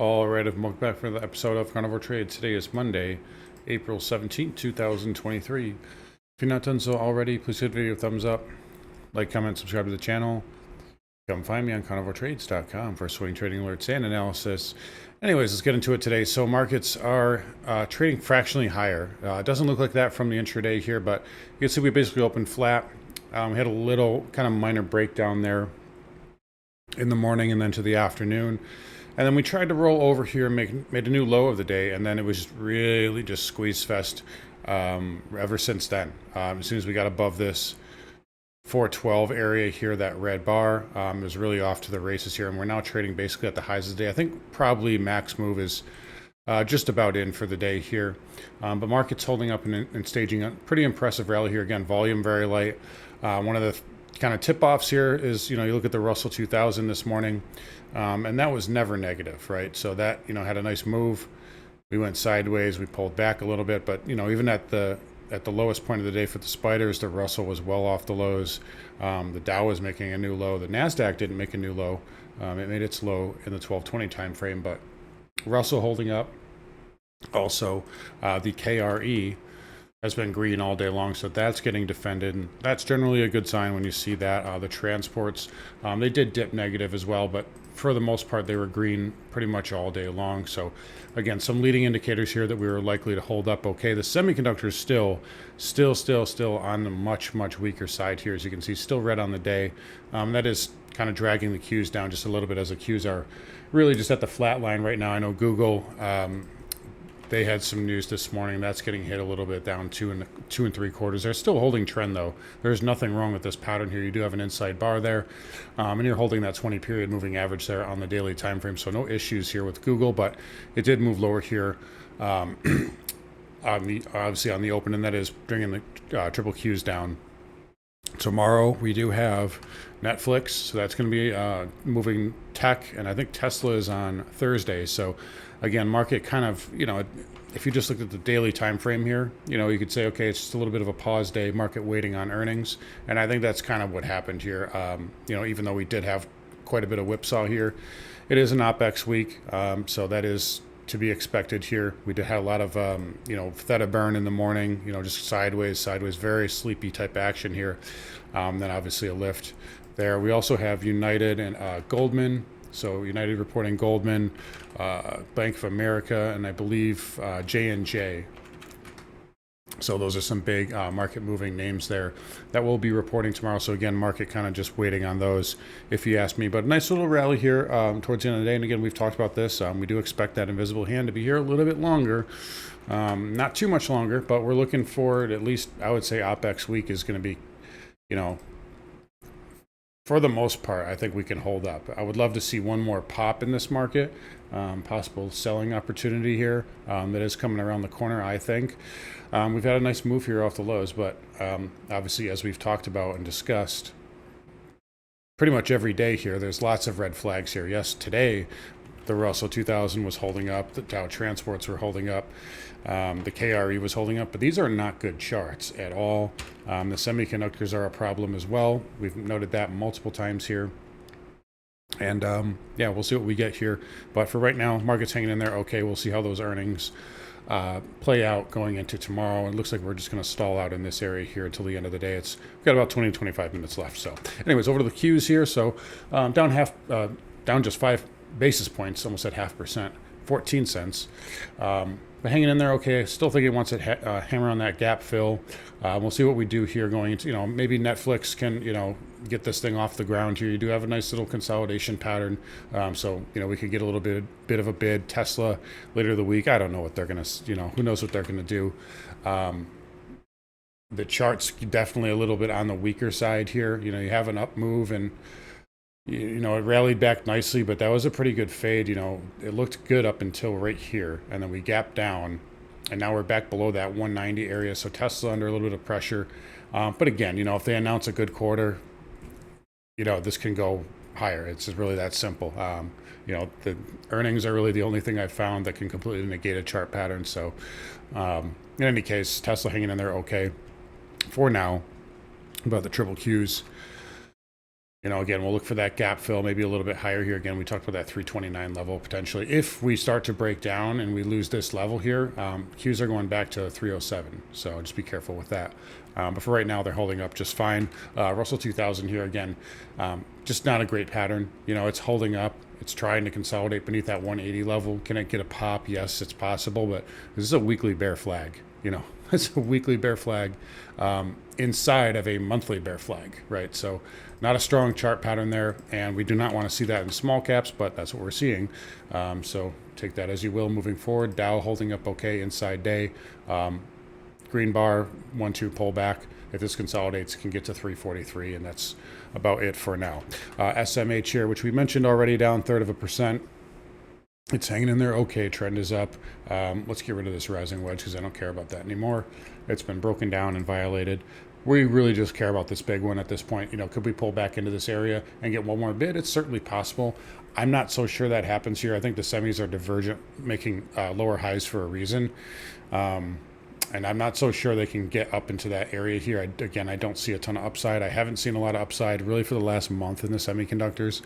All right, welcome back for the episode of Carnivore Trade. Today is Monday, April 17th, 2023. If you're not done so already, please hit the video thumbs up, like, comment, subscribe to the channel. Come find me on carnivoretrades.com for swing trading alerts and analysis. Anyways, let's get into it today. So markets are trading fractionally higher. It doesn't look like that from the intraday here, but you can see we basically opened flat. We had a little kind of minor breakdown there in the morning and then to the afternoon. And then we tried to roll over here and made a new low of the day, and then it was really just squeeze fest ever since then. As soon as we got above this 412 area here, that red bar, it was really off to the races here, and we're now trading basically at the highs of the day. I think probably max move is just about in for the day here. But market's holding up and staging a pretty impressive rally here. Again, volume very light. One of the kind of tip-offs here is, you look at the Russell 2000 this morning, and that was never negative, right? So that, had a nice move. We went sideways, we pulled back a little bit, but, even at the lowest point of the day for the spiders, the Russell was well off the lows. The Dow was making a new low. The NASDAQ didn't make a new low. It made its low in the 1220 time frame, but Russell holding up. Also, the KRE has been green all day long, so that's getting defended, and that's generally a good sign when you see that. The transports, they did dip negative as well, but for the most part, they were green pretty much all day long. So again, some leading indicators here that we were likely to hold up okay. The semiconductors still on the much weaker side here. As you can see, still red on the day. That is kind of dragging the Qs down just a little bit, as the Qs are really just at the flat line right now. I know Google, they had some news this morning that's getting hit a little bit, down 2 3/4. They're still holding trend though. There's nothing wrong with this pattern here. You do have an inside bar there, and you're holding that 20 period moving average there on the daily time frame. So no issues here with Google, but it did move lower here. Obviously on the open, and that is bringing the triple Qs down. Tomorrow we do have Netflix, so that's going to be moving tech, and I think Tesla is on Thursday. So again, market kind of, if you just look at the daily time frame here, you could say, okay, it's just a little bit of a pause day, market waiting on earnings, and I think that's kind of what happened here. Even though we did have quite a bit of whipsaw here, it is an OPEX week, so that is to be expected here. We did have a lot of, theta burn in the morning, just sideways, very sleepy type action here. Then obviously a lift there. We also have United and Goldman. So United reporting Goldman, Bank of America, and I believe J&J. So those are some big market moving names there that will be reporting tomorrow. So again, market kind of just waiting on those, if you ask me. But nice little rally here towards the end of the day. And again, we've talked about this. We do expect that invisible hand to be here a little bit longer. Not too much longer, but we're looking forward, at least I would say OPEX week is going to be, for the most part, I think we can hold up. I would love to see one more pop in this market, possible selling opportunity here that is coming around the corner, I think. We've had a nice move here off the lows, but obviously, as we've talked about and discussed, pretty much every day here, there's lots of red flags here. Yes, today, the Russell 2000 was holding up, the Dow transports were holding up, the KRE was holding up, but these are not good charts at all. The semiconductors are a problem as well. We've noted that multiple times here. And we'll see what we get here. But for right now, market's hanging in there. Okay, we'll see how those earnings play out going into tomorrow. It looks like we're just going to stall out in this area here until the end of the day. We've got about 20 to 25 minutes left. So anyways, over to the Qs here. So down just 5 basis points, almost at 0.5%, 14 cents. But hanging in there, okay. Still think it wants to hammer on that gap fill. We'll see what we do here going into, maybe Netflix can, get this thing off the ground here. You do have a nice little consolidation pattern. So, we could get a little bit of a bid. Tesla later the week. I don't know what they're going to, who knows what they're going to do. The chart's definitely a little bit on the weaker side here. You have an up move, and it rallied back nicely, but that was a pretty good fade. It looked good up until right here, and then we gapped down, and now we're back below that 190 area. So Tesla under a little bit of pressure. But again, if they announce a good quarter, this can go higher. It's just really that simple. The earnings are really the only thing I've found that can completely negate a chart pattern. So in any case, Tesla hanging in there okay for now. About the triple Qs, Again, we'll look for that gap fill, maybe a little bit higher here. Again, we talked about that 329 level potentially. If we start to break down and we lose this level here, Qs are going back to 307. So just be careful with that. But for right now, they're holding up just fine. Russell 2000 here again, just not a great pattern. It's holding up. It's trying to consolidate beneath that 180 level. Can it get a pop? Yes, it's possible, but this is a weekly bear flag. It's a weekly bear flag inside of a monthly bear flag, right? So not a strong chart pattern there, and we do not want to see that in small caps, but that's what we're seeing. So take that as you will moving forward. Dow holding up okay inside day. Green bar, 1-2 pullback. If this consolidates, it can get to 343, and that's about it for now. SMH here, which we mentioned already, down 1/3%. It's hanging in there. Okay, trend is up. Let's get rid of this rising wedge because I don't care about that anymore. It's been broken down and violated. We really just care about this big one at this point. Could we pull back into this area and get one more bid? It's certainly possible. I'm not so sure that happens here. I think the semis are divergent, making lower highs for a reason. And I'm not so sure they can get up into that area here. Again, I don't see a ton of upside. I haven't seen a lot of upside really for the last month in the semiconductors.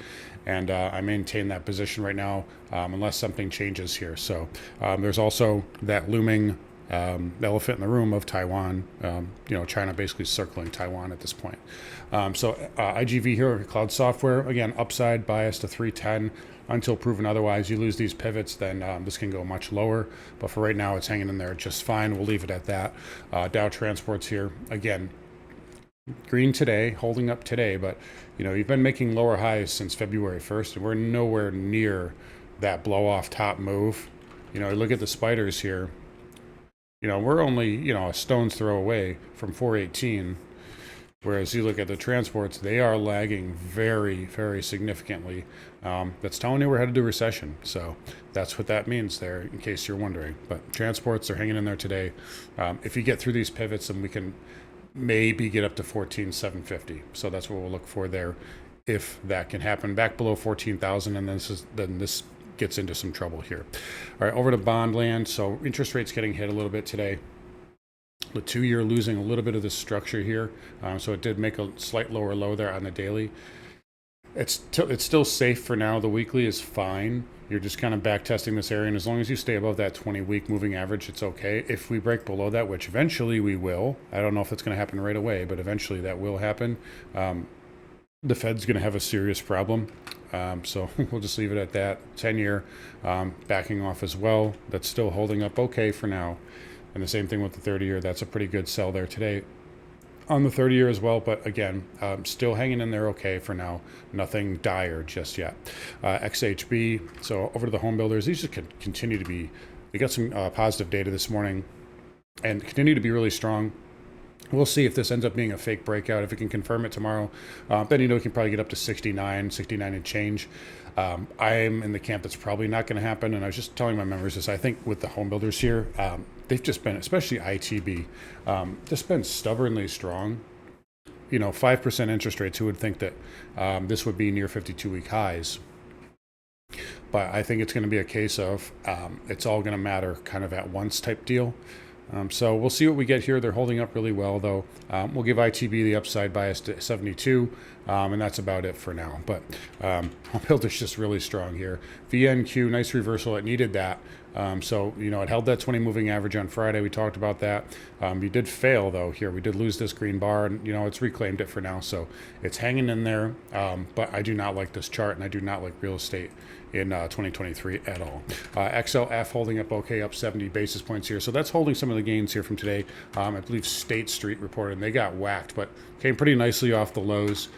And I maintain that position right now unless something changes here. So there's also that looming elephant in the room of Taiwan. China basically circling Taiwan at this point. IGV here, cloud software, again, upside bias to 310. Until proven otherwise, you lose these pivots, then this can go much lower. But for right now, it's hanging in there just fine. We'll leave it at that. Dow Transports here, again, green today, holding up today. But, you've been making lower highs since February 1st, and we're nowhere near that blow-off top move. Look at the spiders here. We're only, a stone's throw away from 418. Whereas you look at the transports, they are lagging very, very significantly. That's telling you we're headed to recession. So that's what that means there, in case you're wondering. But transports are hanging in there today. If you get through these pivots, then we can maybe get up to 14,750. So that's what we'll look for there, if that can happen. Back below 14,000, and then this gets into some trouble here. All right, over to bond land. So interest rates getting hit a little bit today. The 2-year losing a little bit of the structure here. So it did make a slight lower low there on the daily. It's still safe for now. The weekly is fine. You're just kind of back testing this area, and as long as you stay above that 20-week moving average, it's okay. If we break below that, which eventually we will, I don't know if it's going to happen right away, but eventually that will happen. The Fed's going to have a serious problem. So we'll just leave it at that. 10-year backing off as well. That's still holding up okay for now. And the same thing with the 30-year. That's a pretty good sell there today on the 30-year as well. But again, still hanging in there okay for now. Nothing dire just yet. XHB, so over to the home builders. These just continue to be, we got some positive data this morning and continue to be really strong. We'll see if this ends up being a fake breakout. If it can confirm it tomorrow, then we can probably get up to 69 and change. I'm in the camp that's probably not going to happen. And I was just telling my members this. I think with the home builders here, they've just been, especially ITB, just been stubbornly strong. 5% interest rates. Who would think that this would be near 52-week highs? But I think it's going to be a case of it's all going to matter kind of at once type deal. So we'll see what we get here. They're holding up really well, though. We'll give ITB the upside bias to 72, and that's about it for now. But Homebuilder's just really strong here. VNQ, nice reversal. It needed that. So, it held that 20 moving average on Friday. We talked about that. We did fail, though, here. We did lose this green bar, and, it's reclaimed it for now. So it's hanging in there. But I do not like this chart, and I do not like real estate in 2023 at all. XLF holding up okay, up 70 basis points here. So that's holding some of the gains here from today. I believe State Street reported, and they got whacked, but came pretty nicely off the lows.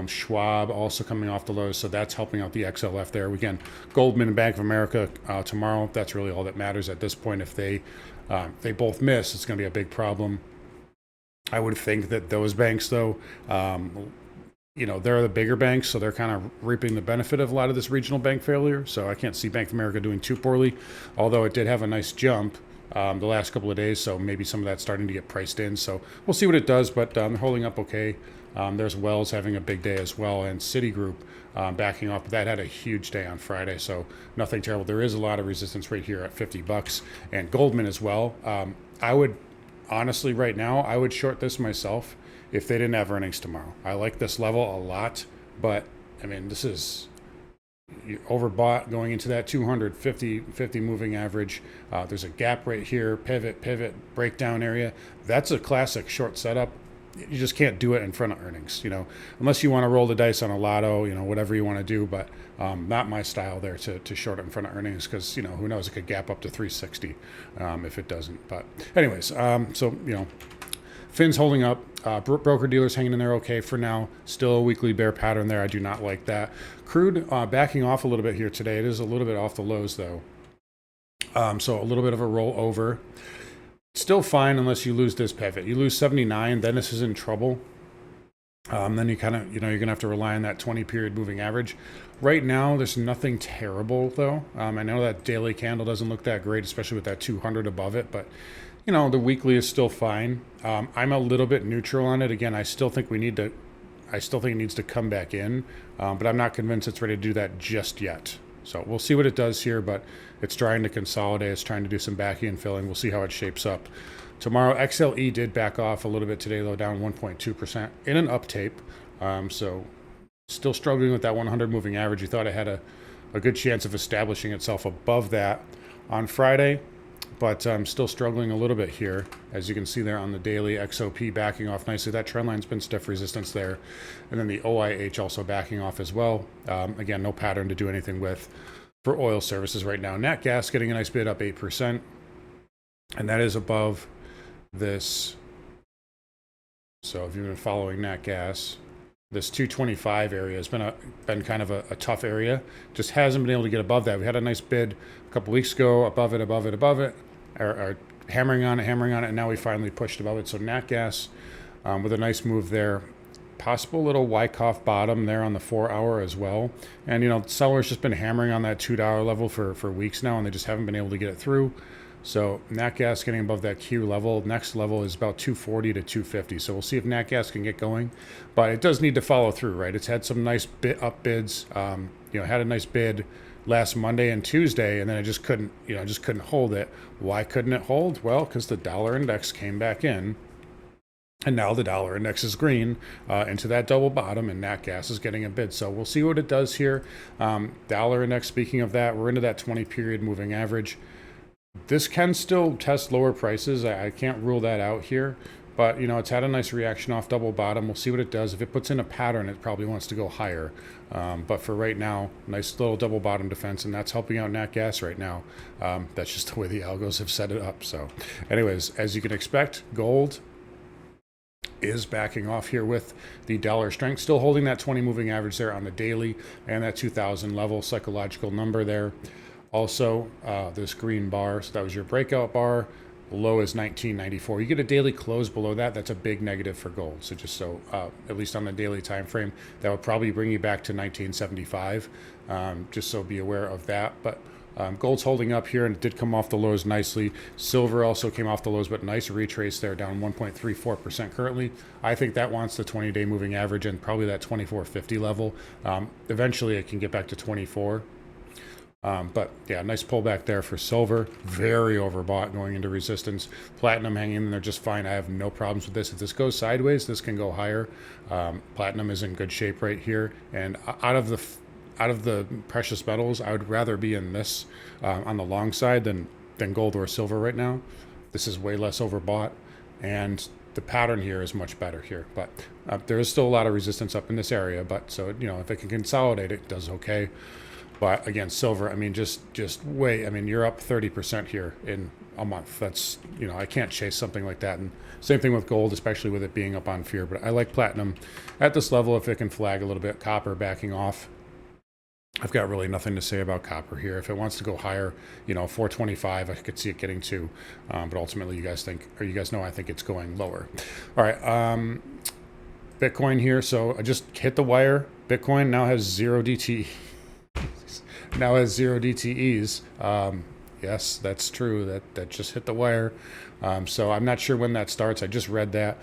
Schwab also coming off the lows, so that's helping out the XLF there. Again, Goldman and Bank of America tomorrow. That's really all that matters at this point. If they both miss, it's going to be a big problem. I would think that those banks, though, they're the bigger banks, so they're kind of reaping the benefit of a lot of this regional bank failure. So I can't see Bank of America doing too poorly, although it did have a nice jump the last couple of days, so maybe some of that's starting to get priced in. So we'll see what it does, but they're holding up okay. There's Wells having a big day as well, and Citigroup backing off. That had a huge day on Friday, so nothing terrible. There is a lot of resistance right here at $50, and Goldman as well. I would honestly, right now, I would short this myself if they didn't have earnings tomorrow. I like this level a lot. But I mean, this is you're overbought going into that 250 moving average. There's a gap right here, pivot, breakdown area. That's a classic short setup. You just can't do it in front of earnings, unless you want to roll the dice on a lotto, whatever you want to do. But not my style there to short it in front of earnings because, who knows, it could gap up to 360 if it doesn't. But anyways, Fin's holding up. Broker dealers hanging in there okay for now. Still a weekly bear pattern there. I do not like that. Crude backing off a little bit here today. It is a little bit off the lows though. So a little bit of a roll over. Still fine unless you lose this pivot. You lose 79, then this is in trouble. Then you kind of, you're going to have to rely on that 20 period moving average. Right now, there's nothing terrible though. I know that daily candle doesn't look that great, especially with that 200 above it, but the weekly is still fine. I'm a little bit neutral on it. Again, I still think it needs to come back in, but I'm not convinced it's ready to do that just yet. So we'll see what it does here, but it's trying to consolidate. It's trying to do some backing and filling. We'll see how it shapes up. Tomorrow, XLE did back off a little bit today, though, down 1.2% in an up tape. So still struggling with that 100 moving average. You thought it had a good chance of establishing itself above that on Friday, but still struggling a little bit here. As you can see there on the daily, XOP backing off nicely. That trend line's been stiff resistance there. And then the OIH also backing off as well. Again, no pattern to do anything with for oil services right now. Nat gas getting a nice bid up 8%. And that is above this. So if you've been following nat gas, this 225 area has been kind of a tough area. Just hasn't been able to get above that. We had a nice bid a couple weeks ago, above it, or hammering on it, and now we finally pushed above it. So nat gas with a nice move there. Possible little Wyckoff bottom there on the 4 hour as well. And sellers just been hammering on that $2 level for weeks now, and they just haven't been able to get it through. So nat gas getting above that Q level. Next level is about 240 to 250. So we'll see if nat gas can get going, but it does need to follow through, right? It's had some nice up bids. Had a nice bid last Monday and Tuesday, and then it just couldn't hold it. Why couldn't it hold? Well, because the dollar index came back in, and now the dollar index is green into that double bottom, and nat gas is getting a bid. So we'll see what it does here. Dollar index, speaking of that, we're into that 20 period moving average. This can still test lower prices. I can't rule that out here, but it's had a nice reaction off double bottom. We'll see what it does. If it puts in a pattern, it probably wants to go higher. But for right now, nice little double bottom defense, and that's helping out nat gas right now. That's just the way the algos have set it up. So anyways, as you can expect, gold is backing off here with the dollar strength, still holding that 20 moving average there on the daily and that 2000 level psychological number there. Also, this green bar, so that was your breakout bar. Low is 1994. You get a daily close below that, that's a big negative for gold. So just so, at least on the daily time frame, that would probably bring you back to 1975. Just so be aware of that. But gold's holding up here, and it did come off the lows nicely. Silver also came off the lows, but nice retrace there, down 1.34% currently. I think that wants the 20-day moving average and probably that 2450 level. Eventually, it can get back to 24. But yeah, nice pullback there for silver. Very overbought going into resistance. Platinum hanging in there just fine. I have no problems with this. If this goes sideways, this can go higher. Platinum is in good shape right here. And out of the precious metals, I would rather be in this on the long side than gold or silver right now. This is way less overbought, and the pattern here is much better here. But there is still a lot of resistance up in this area. But so if it can consolidate, it does okay. But again, silver, I mean, just wait. I mean, you're up 30% here in a month. That's, I can't chase something like that. And same thing with gold, especially with it being up on fear. But I like platinum at this level if it can flag a little bit. Copper backing off. I've got really nothing to say about copper here. If it wants to go higher, 425, I could see it getting to. But ultimately, you guys know I think it's going lower. All right, Bitcoin here. So I just hit the wire. Bitcoin now has 0 DTE. Now has 0 DTEs. Yes, that's true. That just hit the wire. So I'm not sure when that starts. I just read that.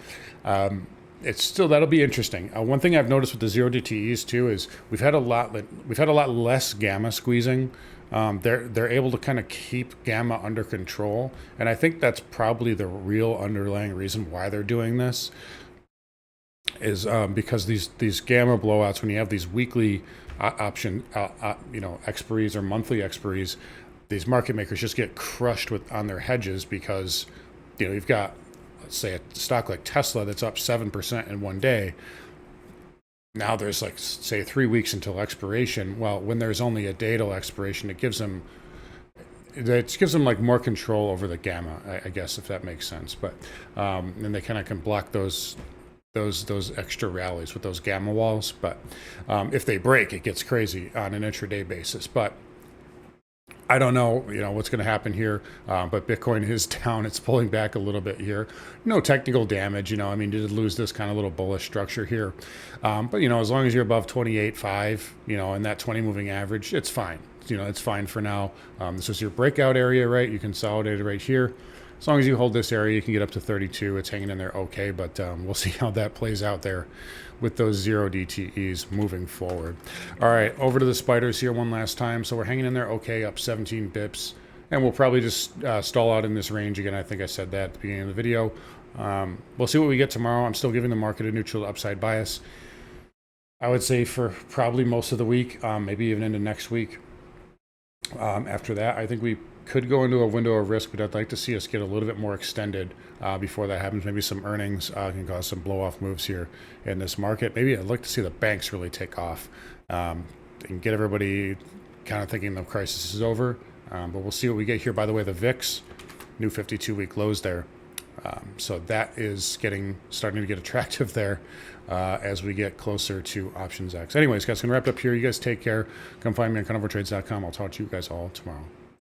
That'll be interesting. One thing I've noticed with the 0 DTEs too is we've had a lot less gamma squeezing. They're able to kind of keep gamma under control, and I think that's probably the real underlying reason why they're doing this. is because these gamma blowouts, when you have these weekly option expiries or monthly expiries, these market makers just get crushed on their hedges because you've got, let's say, a stock like Tesla that's up 7% in one day. Now there's, like, say, 3 weeks until expiration. Well, when there's only a day till expiration, it gives them like more control over the gamma, I guess, if that makes sense. But and they kind of can block those extra rallies with those gamma walls. But if they break, it gets crazy on an intraday basis. But I don't know, what's going to happen here. But Bitcoin is down. It's pulling back a little bit here. No technical damage. I mean, did lose this kind of little bullish structure here. But, as long as you're above 28.5, and that 20 moving average, it's fine. It's fine for now. This is your breakout area, right? You consolidated right here. As long as you hold this area, you can get up to 32. It's hanging in there okay, but we'll see how that plays out there with those 0 DTEs moving forward. All right, over to the spiders here one last time. So we're hanging in there okay, up 17 bips. And we'll probably just stall out in this range again. I think I said that at the beginning of the video. We'll see what we get tomorrow. I'm still giving the market a neutral upside bias, I would say, for probably most of the week, maybe even into next week. After that, I think we could go into a window of risk, but I'd like to see us get a little bit more extended before that happens. Maybe some earnings can cause some blow-off moves here in this market. Maybe I'd like to see the banks really take off and get everybody kind of thinking the crisis is over. But we'll see what we get here. By the way, the VIX, new 52-week lows there. So that is starting to get attractive there as we get closer to Options X. Anyways, guys, going to wrap up here. You guys take care. Come find me on carnivoretrades.com. I'll talk to you guys all tomorrow.